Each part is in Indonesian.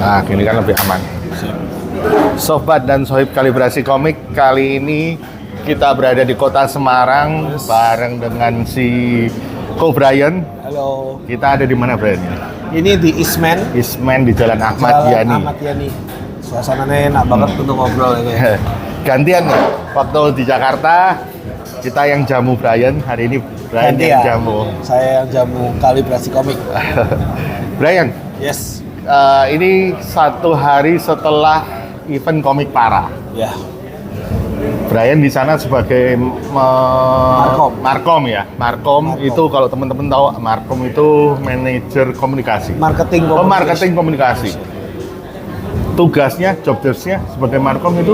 Nah, gini kan lebih aman. Sobat dan sohib kalibrasi komik, kali ini kita berada di kota Semarang bareng dengan si Ko Brian. Halo. Kita ada di mana, Brian? Ini di Eastman. Eastman di Jalan Ahmad Yani. Ahmad Yani. Suasananya enak banget untuk ngobrol ya. Gantian ya, waktu di Jakarta kita yang jamu Brian, hari ini Brian yang jamu. Saya yang jamu kalibrasi komik. Brian. Yes. Ini satu hari setelah event Komik Para. Ya. Brian di sana sebagai Markom ya. Markom itu kalau teman-teman tahu, Markom itu manajer komunikasi. Marketing komunikasi. Marketing komunikasi. Tugasnya, job desk-nya sebagai Markom itu?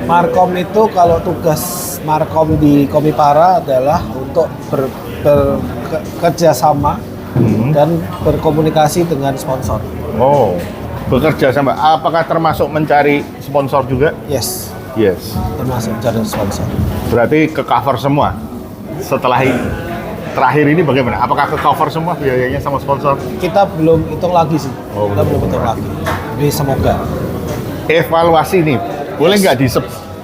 Markom itu kalau tugas Markom di Komik Para adalah untuk bekerja sama dan berkomunikasi dengan sponsor. Oh, bekerja sama. Apakah termasuk mencari sponsor juga? Yes. Yes. Termasuk mencari sponsor. Berarti ke cover semua. Setelah terakhir ini bagaimana? Apakah ke cover semua biayanya sama sponsor? Kita belum hitung lagi sih. Oh, kita belum hitung lagi. Jadi semoga. Evaluasi nih, boleh nggak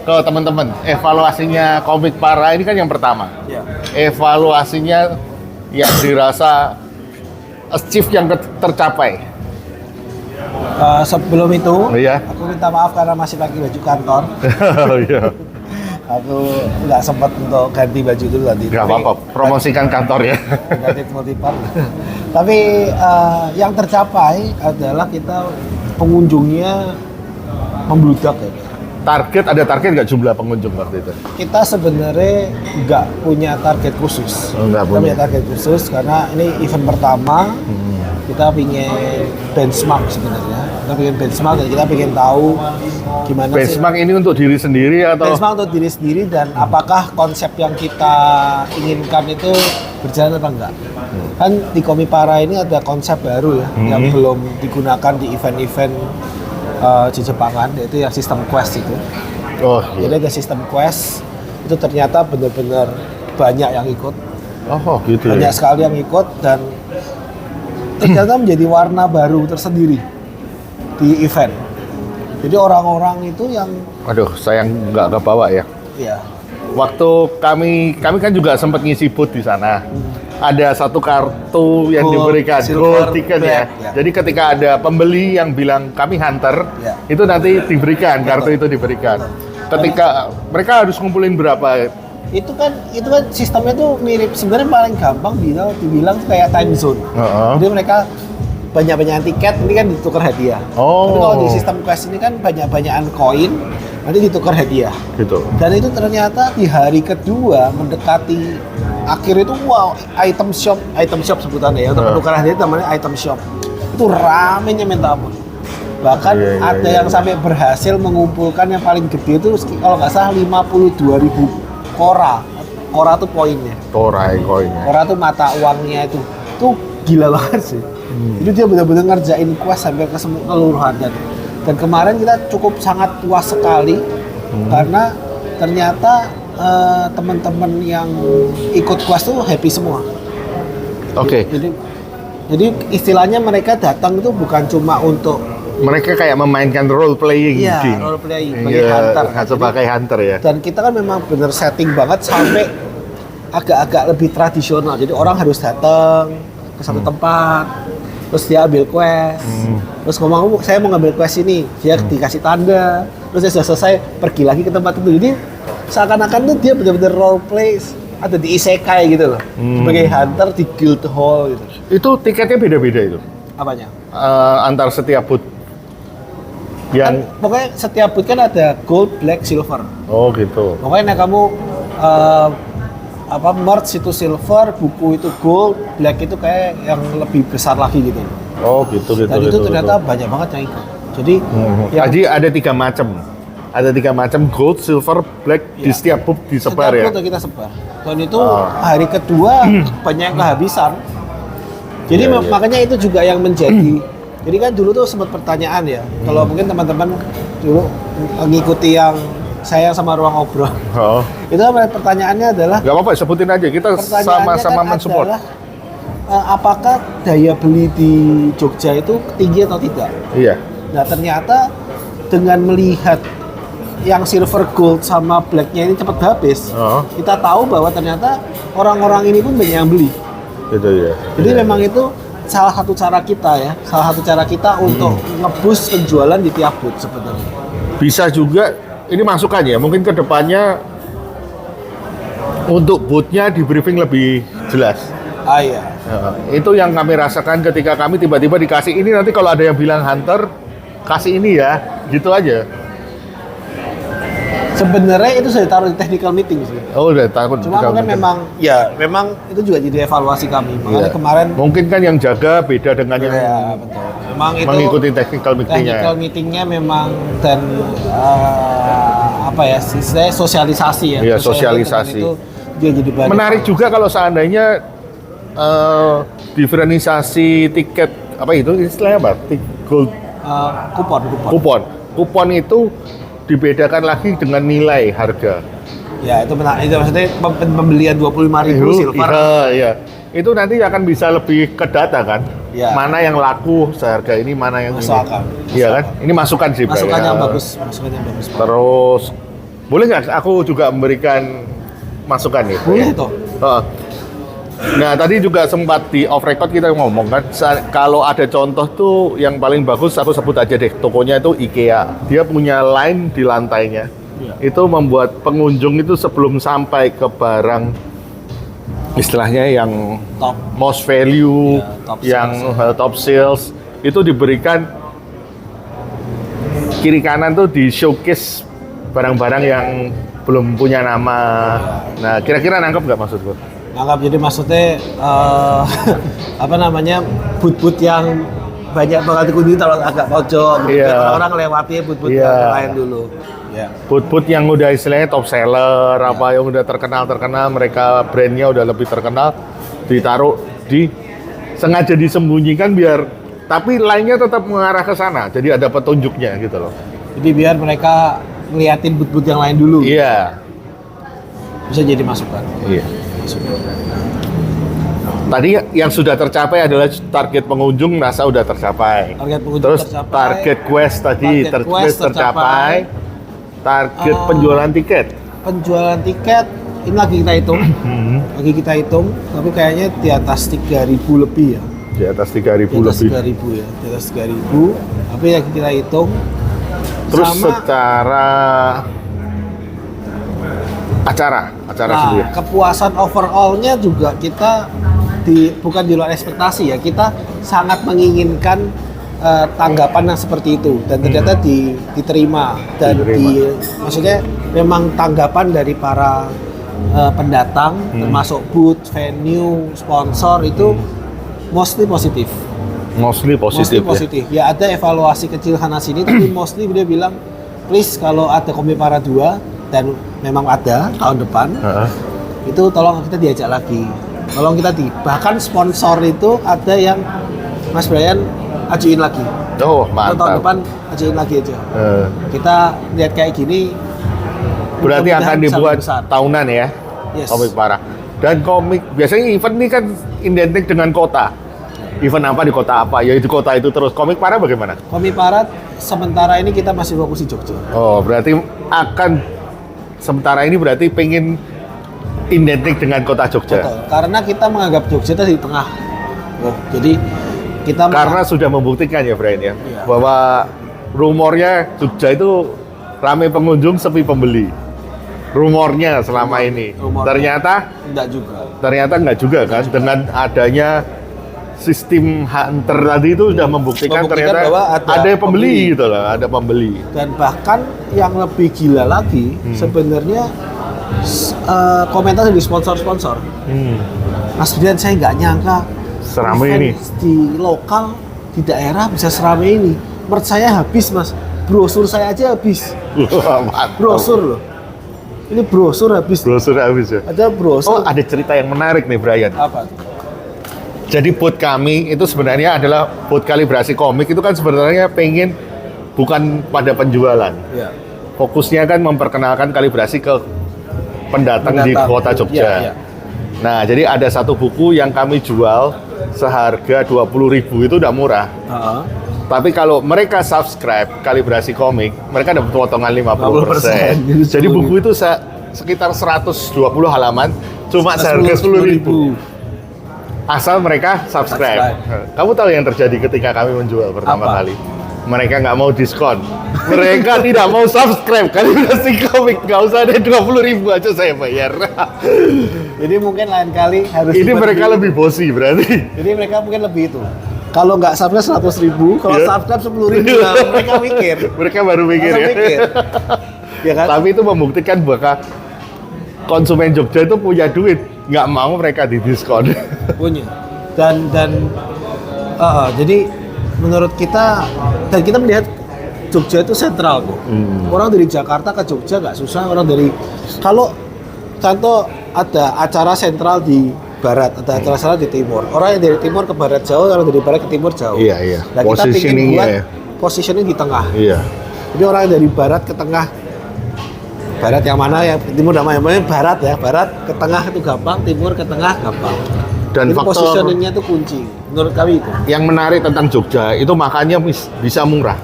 ke teman-teman? Evaluasinya Komik Para ini kan yang pertama. Ya. Evaluasinya yang dirasa achieve yang tercapai. Sebelum itu, Iya. aku minta maaf karena masih pakai baju kantor. Oh iya. Aku nggak sempat untuk ganti baju dulu nanti. Nggak apa-apa, promosikan kantor ya. Ganti motivat. Tapi yang tercapai adalah kita pengunjungnya membludak ya. Ada target nggak jumlah pengunjung waktu itu? Kita sebenarnya nggak punya target khusus. Nggak Kita punya target khusus karena ini event pertama. Kita ingin benchmark sebenarnya. Kita ingin benchmark dan kita ingin tahu gimana benchmark ini untuk diri sendiri atau? Benchmark untuk diri sendiri dan apakah konsep yang kita inginkan itu berjalan apa enggak. Kan di Komik Para ini ada konsep baru ya, yang belum digunakan di event-event di Jepangan, yaitu yang sistem quest itu. Oh iya. Jadi ada sistem quest, itu ternyata benar-benar banyak yang ikut. Oh gitu. Banyak Ya? sekali yang ikut dan ternyata menjadi warna baru tersendiri di event. Jadi orang-orang itu yang Aduh, sayang nggak kebawa ya. ya. Waktu kami kan juga sempat ngisi booth di sana. Ada satu kartu yang diberikan, gold ticket ya. Jadi ketika ada pembeli yang bilang kami hunter, itu nanti diberikan, kartu itu diberikan. Ketika mereka harus ngumpulin berapa? Itu kan sistemnya tuh mirip, sebenarnya paling gampang dibilang kayak time zone. Jadi mereka banyak-banyakan tiket, ini kan ditukar hadiah. Tapi kalau di sistem quest ini kan banyak-banyakan koin, nanti ditukar hadiah. Gitu. Dan itu ternyata di hari kedua mendekati akhir itu, wow, item shop sebutannya ya, untuk menukar hadiah namanya item shop. Itu ramenya minta ampun. Bahkan ada yang sampai berhasil mengumpulkan yang paling gede itu kalau nggak salah 52.000 kora. Kora tuh poinnya. Koinnya. Kora tuh mata uangnya itu. Tuh gila banget sih. Jadi dia benar-benar ngerjain quest sampai ke keseluruhan dan kemarin kita cukup sangat puas sekali karena ternyata teman-teman yang ikut quest tuh happy semua. Oke. Jadi istilahnya mereka datang itu bukan cuma untuk mereka kayak memainkan role playing. Iya, role playing sebagai hunter. Sebagai hunter ya. Dan kita kan memang bener setting banget sampai agak-agak lebih tradisional. Jadi orang harus datang ke satu tempat, terus dia ambil quest, terus ngomong saya mau ngambil quest ini, dia dikasih tanda, terus dia sudah selesai pergi lagi ke tempat itu. Jadi seakan-akan tuh dia benar-benar role play, ada di isekai gitu loh, sebagai hunter di guild hall gitu. Itu tiketnya beda-beda itu? Apanya? Antar setiap booth? Yang kan, pokoknya setiap booth kan ada gold, black, silver. Oh gitu. Pokoknya kamu merch itu silver, buku itu gold, black itu kayak yang lebih besar lagi gitu. Oh gitu. Dan itu ternyata banyak banget yang ikut. Jadi jadi ada 3 macam. Ada 3 macam gold, silver, black di setiap booth disebar ya. Setiap booth kita sebar. Dan itu hari kedua banyak yang kehabisan. Jadi makanya itu juga yang menjadi. Jadi kan dulu tuh sempat pertanyaan ya. Kalau mungkin teman-teman dulu mengikuti yang saya sama ruang obrol. Itu pertanyaannya adalah. Gak apa-apa, sebutin aja. Kita sama-sama mensupport. Apakah daya beli di Jogja itu tinggi atau tidak? Iya. Nah ternyata dengan melihat yang silver gold sama blacknya ini cepat habis, kita tahu bahwa ternyata orang-orang ini pun banyak yang beli. Gitu ya. Jadi memang itu salah satu cara kita untuk nge-boost penjualan di tiap booth sebenarnya. Bisa juga ini masukan ya, mungkin kedepannya untuk booth-nya di briefing lebih jelas. Iya. Itu yang kami rasakan ketika kami tiba-tiba dikasih ini, nanti kalau ada yang bilang hunter kasih ini ya, gitu aja. Sebenarnya itu sudah ditaruh di technical meeting sih. Oh, udah takut. Cuma kan memang itu juga jadi evaluasi kami. Makanya kemarin mungkin kan yang jaga beda dengan yang betul. Memang itu mengikuti technical meeting-nya. Technical meeting-nya memang dan istilahnya sosialisasi ya. Iya, sosialisasi. Itu dia jadi banyak. Menarik juga kalau seandainya diferensiasi tiket apa itu istilahnya apa? Gold kupon itu dibedakan lagi dengan nilai harga. Ya, itu benar. Itu maksudnya pembelian 25.000 silver. Iya. Itu nanti akan bisa lebih ke data kan? Ya. Mana yang laku seharga ini, mana yang Masukkan. Iya kan? Ini masukan sih, Masukan ya. yang bagus. Terus boleh nggak aku juga memberikan masukan nih? Boleh toh. Nah, tadi juga sempat di off record kita ngomong kan, kalau ada contoh tuh yang paling bagus aku sebut aja deh, tokonya itu IKEA. Dia punya line di lantainya. Ya. Itu membuat pengunjung itu sebelum sampai ke barang istilahnya yang top most value, top sales itu diberikan kiri kanan tuh di showcase barang-barang yang belum punya nama. Nah, kira-kira nangkep nggak maksudku? Nangkap, jadi maksudnya booth-booth yang banyak banget dikunjungi kalau agak pojok gitu. Orang-orang lewati booth-booth yang lain dulu. Booth-booth yang udah istilahnya top seller, apa yang udah terkenal, mereka brandnya udah lebih terkenal, ditaruh sengaja disembunyikan biar, tapi lainnya tetap mengarah ke sana, jadi ada petunjuknya gitu loh. Jadi biar mereka ngeliatin booth-booth yang lain dulu. Iya. Bisa jadi masukan. Iya. Tadi yang sudah tercapai adalah target pengunjung NASA udah tercapai. Terus tercapai. Target quest tadi tercapai. Target penjualan tiket. Penjualan tiket ini lagi kita hitung. Tapi kayaknya di atas 3.000 lebih ya. Di atas 3.000 lebih. 3.000 ya. Di atas 3.000. Tapi lagi kita hitung. Terus secara acara sendiri. Kepuasan overall-nya juga kita bukan di luar ekspektasi ya. Kita sangat menginginkan tanggapan yang seperti itu dan ternyata diterima dan maksudnya memang tanggapan dari para pendatang termasuk booth, venue, sponsor itu mostly positif. Ya ada evaluasi kecil sana sini tapi mostly dia bilang please kalau ada Komipara 2 dan memang ada tahun depan, itu tolong kita diajak lagi. Tolong kita bahkan sponsor itu ada yang Mas Brian ajuin lagi. Oh, mantap. Tahun depan ajuin lagi aja. Kita lihat kayak gini. Berarti akan dibuat tahunan ya? Yes. Komipara. Dan biasanya event ini kan identik dengan kota. Event apa di kota apa? Ya itu kota itu terus. Komipara bagaimana? Komipara sementara ini kita masih fokus di Jogja. Oh, berarti sementara ini berarti pengen identik dengan kota Jogja. Betul, karena kita menganggap Jogja itu di tengah. Jadi karena sudah membuktikan ya Brian ya, bahwa rumornya Jogja itu ramai pengunjung sepi pembeli. Rumornya selama ini. Ternyata enggak juga kan, dengan adanya sistem hunter tadi itu sudah membuktikan ternyata bahwa ada pembeli gitu loh, ada pembeli. Dan bahkan yang lebih gila lagi sebenarnya komentar dari sponsor-sponsor. Mas Brian, saya nggak nyangka seramai ini di lokal di daerah bisa seramai ini. Menurut saya habis Mas, brosur saya aja habis. Brosur loh. Ini brosur habis. Brosur habis ya. Ada brosur. Oh, ada cerita yang menarik nih Brian. Apa? Jadi booth kami itu sebenarnya adalah booth kalibrasi komik, itu kan sebenarnya pengen bukan pada penjualan. Ya. Fokusnya kan memperkenalkan kalibrasi ke pendatang di kota Jogja. Nah, jadi ada satu buku yang kami jual seharga 20.000, itu udah murah. Tapi kalau mereka subscribe Kalibrasi Komik, mereka dapat potongan 50%. Jadi buku itu sekitar 120 halaman, cuma seharga 10.000. Asal mereka subscribe. Kamu tahu yang terjadi ketika kami menjual pertama kali? Mereka nggak mau diskon. Mereka tidak mau subscribe Kalibrasi Komik. Nggak usah ada 20.000 aja saya bayar. Jadi mungkin lain kali harus. Ini mereka lebih bosi berarti. Jadi mereka mungkin lebih itu. Kalau nggak subscribe 100.000, kalau subscribe 10.000, nah, mereka mikir. Mereka baru mikir ya. Ya kan? Tapi itu membuktikan bahwa konsumen Jogja itu punya duit, nggak mau mereka didiskon. Punya. Jadi menurut kita, dan kita melihat Jogja itu sentral tuh. Orang dari Jakarta ke Jogja nggak susah. Orang dari, kalau contoh ada acara sentral di barat, ada acara sentral di timur. Orang yang dari timur ke barat jauh, orang dari barat ke timur jauh. Iya. Nah, kita ingin buat positioning di tengah. Iya. Jadi orang yang dari barat ke tengah, barat yang mana, yang timur namanya barat ya, barat ke tengah itu gampang, timur ke tengah gampang. Dan jadi positioningnya itu kunci menurut kami itu. Yang menarik tentang Jogja itu makannya bisa murah.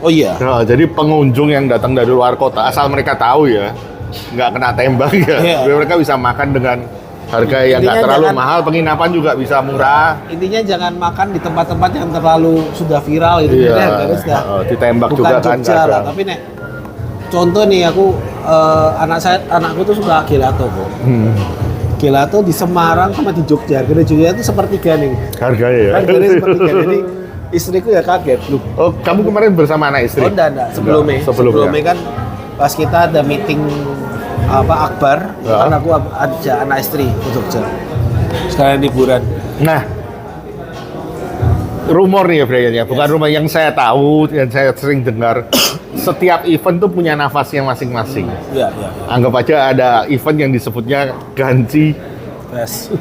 Oh iya. Nah, jadi pengunjung yang datang dari luar kota, asal mereka tahu ya, nggak kena tembak ya, mereka bisa makan dengan harga yang nggak terlalu mahal, penginapan juga bisa murah. Intinya jangan makan di tempat-tempat yang terlalu sudah viral gitu. Iya, ditembak bukan juga kan. Jogja lah, tapi nek contoh nih anakku tuh suka gelato kok. Gelato di Semarang sama di Jogja. Harga Jogja itu sepertiga nih. Harganya ya. Harganya sepertiga. Jadi istriku ya kaget. Oh, kamu kemarin bersama anak istri? Oh, enggak. Sebelumnya kan pas kita ada meeting akbar, kan aku ajak anak istri ke Jogja. Sekalian liburan. Nah, rumor nih ya Brian ya, bukan rumor yang saya tahu, yang saya sering dengar. Setiap event tuh punya nafasnya masing-masing. Iya. Anggap aja ada event yang disebutnya Ganci Fest.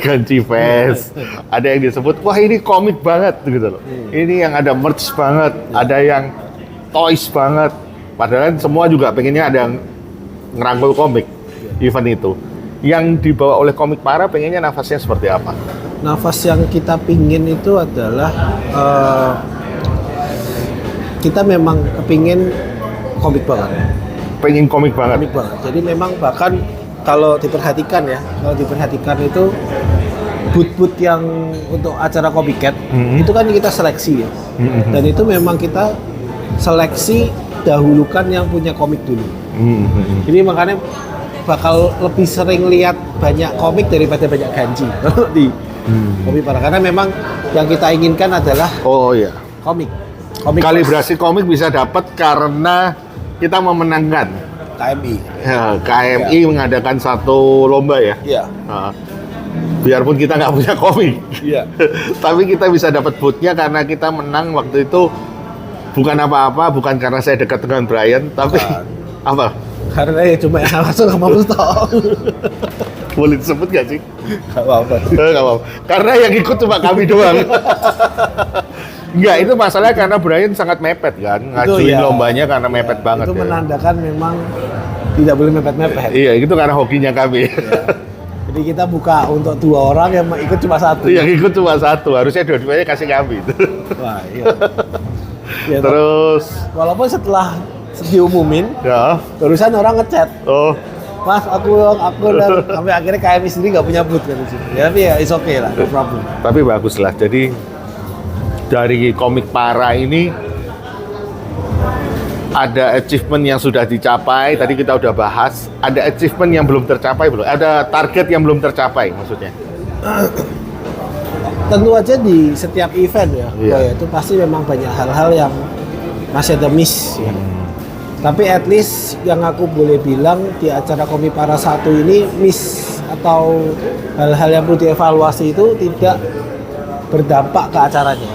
Ganci Fest. Ada yang disebut, wah ini komik banget gitu loh. Ini yang ada merch banget, ada yang toys banget. Padahal semua juga pengennya ada yang ngerangkul komik event itu. Yang dibawa oleh Komik Para pengennya nafasnya seperti apa? Nafas yang kita pingin itu adalah kita memang kepingin komik banget. Pengen komik banget? Komik banget. Jadi memang bahkan kalau diperhatikan itu booth-booth yang untuk acara Copycat itu kan kita seleksi ya. Dan itu memang kita seleksi dahulukan yang punya komik dulu. Jadi makanya bakal lebih sering lihat banyak komik daripada banyak ganji di Komik Para, karena memang yang kita inginkan adalah komik. Kalibrasi komik bisa dapat karena kita memenangkan KMI. Ya, KMI mengadakan satu lomba ya. Iya. Biarpun kita nggak punya komik. Iya. Tapi kita bisa dapat booth-nya karena kita menang waktu itu. Bukan apa-apa, bukan karena saya dekat dengan Brian, tapi apa? Karena ya cuma yang langsung sama Mustafa. Boleh disebut nggak sih? Nggak apa-apa. Nggak apa-apa. Karena yang ikut cuma kami doang. Enggak, itu masalahnya karena Brian sangat mepet kan, ngajuin lombanya karena mepet banget. Itu menandakan memang tidak boleh mepet-mepet. Iya, itu karena hokinya kami. Jadi kita buka untuk 2 orang, yang ikut cuma 1. Yang ikut cuma 1, harusnya dua-duanya kasih kami. Wah, iya. Ya, terus walaupun setelah diumumin, barusan orang ngechat. Mas, aku dan sampai akhirnya KMI sendiri nggak punya booth kan di sini. Ya, tapi ya it's okay lah, no problem. Tapi bagus lah. Jadi dari Komik Para ini ada achievement yang sudah dicapai. Tadi kita udah bahas. Ada achievement yang belum tercapai belum? Ada target yang belum tercapai maksudnya? Tentu aja di setiap event ya, itu pasti memang banyak hal-hal yang masih ada miss ya. Tapi at least yang aku boleh bilang di acara Komik Para 1 ini miss atau hal-hal yang perlu dievaluasi itu tidak berdampak ke acaranya.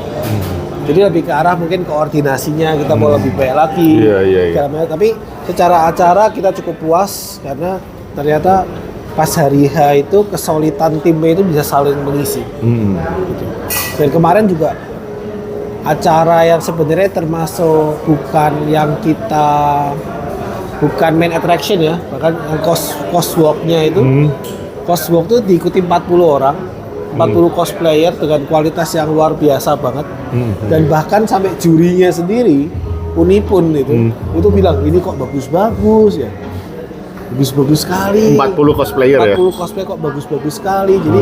Jadi lebih ke arah mungkin koordinasinya kita mau lebih baik lagi. Iya. Tapi secara acara kita cukup puas karena ternyata pas hari H itu kesulitan timnya itu bisa saling mengisi. Gitu. Dan kemarin juga acara yang sebenarnya termasuk bukan main attraction ya, bahkan yang cost walk-nya itu cost walk itu diikuti 40 orang. 40 cosplayer dengan kualitas yang luar biasa banget. Dan bahkan sampai jurinya sendiri, Unipun itu bilang ini kok bagus-bagus ya. Bagus-bagus sekali. 40 cosplayer 40 cosplayer kok bagus-bagus sekali. Jadi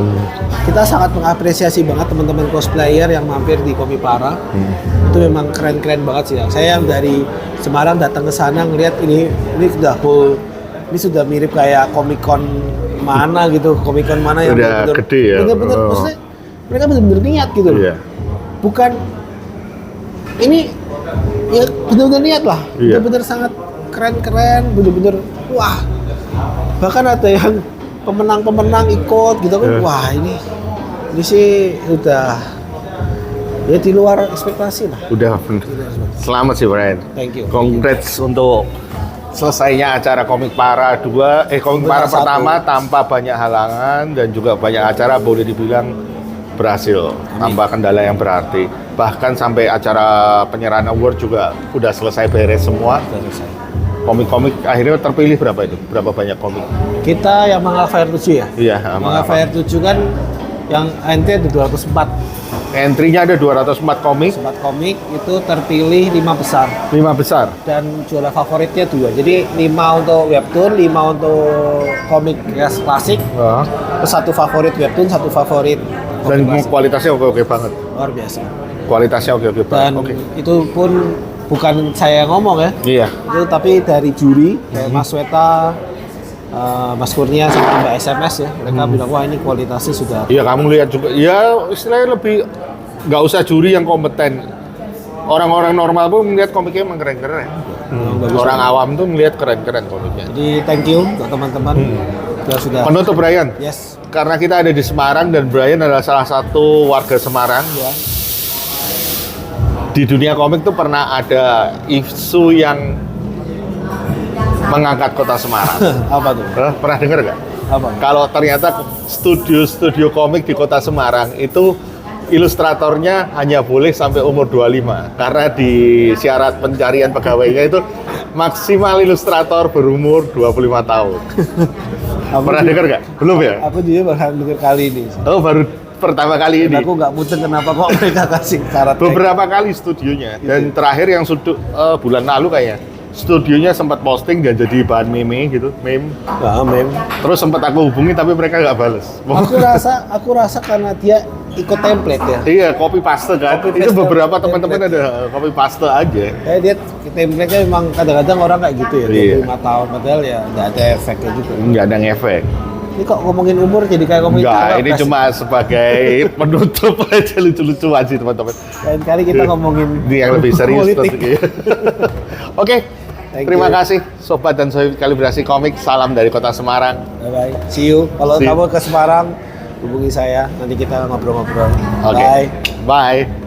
kita sangat mengapresiasi banget teman-teman cosplayer yang mampir di Komipara. Itu memang keren-keren banget sih. Saya yang dari Semarang datang ke sana ngelihat ini sudah mirip kayak Comic-Con mana gitu. Comic-Con mana yang udah bener-bener gede ya. Bener-bener maksudnya mereka bener-bener niat gitu loh. Iya. Bukan ini ya bener-bener niat lah. Iya. Bener-bener sangat keren-keren, bener-bener wah. Bahkan ada yang pemenang-pemenang ikut gitu kan. Wah, ini sih udah ya di luar ekspektasi lah. Udah selamat sih Brian. Thank you. Congrats untuk selesainya acara Komikpara Komikpara pertama tanpa banyak halangan dan juga banyak acara boleh dibilang berhasil tanpa kendala yang berarti. Bahkan sampai acara penyerahan award juga udah selesai beres semua. Komik-komik akhirnya terpilih berapa itu? Berapa banyak komik? Kita yang Manga Fair 7 ya? Iya, Manga Fair 7 kan yang entry ada 204. Entry-nya ada 204 komik. 4 komik itu terpilih 5 besar. 5 besar. Dan juara favoritnya 2. Jadi 5 untuk webtoon, 5 untuk komik klasik. Terus 1 favorit webtoon, 1 favorit dan kualitasnya oke banget. Luar biasa. Kualitasnya oke banget. Dan itu pun bukan saya yang ngomong ya. Iya. Itu tapi dari juri kayak Mas Weta, Mas Kurnia sama Mbak SMS ya. Mereka bilang wah ini kualitasnya sudah. Iya, kamu lihat juga. Ya istilahnya lebih nggak usah juri yang kompeten. Orang-orang normal pun melihat komiknya emang keren-keren. Orang awam tuh melihat keren-keren komiknya. Jadi thank you untuk teman-teman. Sudah. Penutup Brian. Yes. Karena kita ada di Semarang dan Brian adalah salah satu warga Semarang. Ya. Di dunia komik tuh pernah ada isu yang mengangkat kota Semarang. Apa tuh? Pernah dengar nggak? Apa? Kalau ternyata studio komik di kota Semarang itu ilustratornya hanya boleh sampai umur 25. Karena di syarat pencarian pegawainya itu maksimal ilustrator berumur 25 tahun. Pernah dengar nggak? Belum ya? Aku juga baru dengar kali ini. Oh, baru pertama kali ini. Aku nggak mudeng kenapa kok mereka kasih syarat. Beberapa kali studionya. Dan terakhir yang bulan lalu kayaknya. Studionya sempat posting dan jadi bahan meme gitu, meme. Terus sempat aku hubungi tapi mereka nggak balas. Aku rasa karena dia ikut template ya. Iya, copy paste kan. Itu beberapa teman-teman ada copy paste aja. Dia template-nya memang kadang-kadang orang kayak gitu ya. Iya. 25 tahun padahal ya nggak ada efeknya juga. Nggak ada ngefek. Ini kok ngomongin umur jadi kayak ngomongin enggak, ini cuma sebagai penutup aja lucu-lucu aja teman-teman. Lain kali kita ngomongin ini yang lebih serius. Oke. Terima kasih Sobat dan Sohib Kalibrasi Komik. Salam dari Kota Semarang. Bye-bye. See you. Kalau kamu ke Semarang, hubungi saya. Nanti kita ngobrol-ngobrol. Bye. Bye.